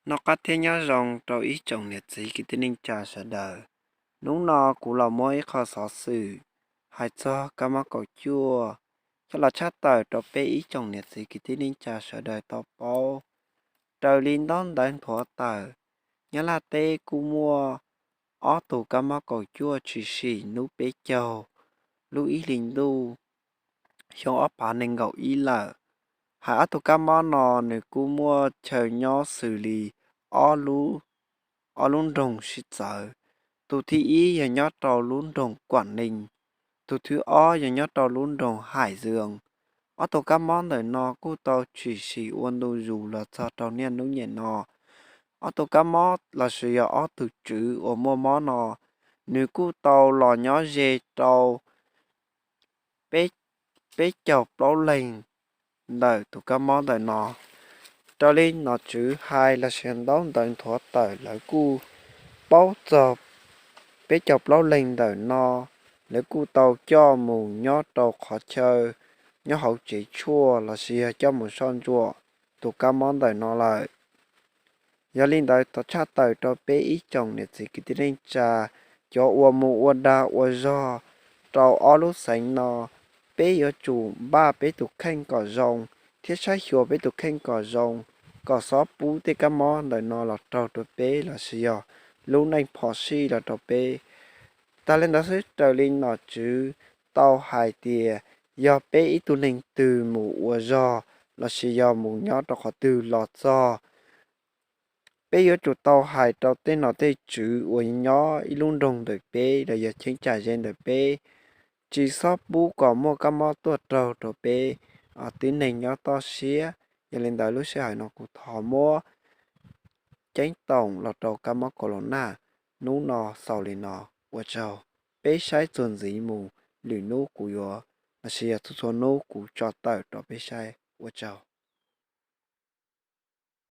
Nó có thể nhớ rằng trong ý chồng liệt sĩ cái tên cha sẽ đời. Đúng nó cũng là mỗi khó xóa sự. Hãy cho các má cầu chua. Cho là chắc tờ trong bế ý chồng liệt sĩ cái tên cha sẽ đời tao bao. Trời linh đón đánh thỏa tờ. Nhớ là tê cú mua. Ó tù các má cầu chua chỉ xỉ nụ bế châu. Lưu ý linh đu. Xong ó bà nên gậu ý lợ. Hãy tù các má nò nếu cú mua chờ nhau xử lý. Ó lú. Ó luôn rồng xịt sợ. Tụ thi ý và nhớ trò luôn rồng Quảng Ninh. Tụ thứ ó và nhớ trò luôn rồng Hải Dương. Ở tổ các món đời nó cú tàu chỉ xì uôn đô dù là cho trò niên nụ nhẹ nó. Ở tổ các món là sự ở từ chữ ở mua món nó. Nếu cú tàu là nhớ dê trâu bế bế chọc đấu lên đời tụ các món đời nó. Cho nên nó chữ hai là xem đón đời thỏa đời lại cú báo giờ bé chọc lâu lên đời no nếu cu tàu cho mù nhó tàu khó chơi nhó hậu chỉ chua là xìa cho một son chua tụ cá món đời no lại giờ linh đời tao chắc đời cho bé ít chồng để chỉ cái tiếng trà cho ua mù ua đa ua do tàu ó lúc sánh no bé ở chủ ba bé tụ khanh cỏ rồng thiết sai hiểu bé tụ khanh cỏ rồng cỏ xó bú tê cá món đời no là tàu tụ bé là xìa lúc này phò xì là tàu bé ta lên đó sẽ trở lên nó chứ tàu hải tìa do bé ít tu linh từ mù ua do là chỉ do mù nhỏ đó họ từ lọt do bé yếu chủ tàu hải tàu tên nó tên chữ ua nhỏ ít luôn đồng được bé là giờ chính trả gen được bé chỉ shop bú có mua cái món tuột trâu rồi bé ở tiếng này nhỏ to xía giờ lên đó lúc sẽ hỏi nó cũng thò mua tránh tổng là trâu cái món corona nú nó sau lên nó ua trâu bé sai tuần gì mù lì nô của yo, mà xìa thu số nô của cho tờ đó bé sai, ủa chào.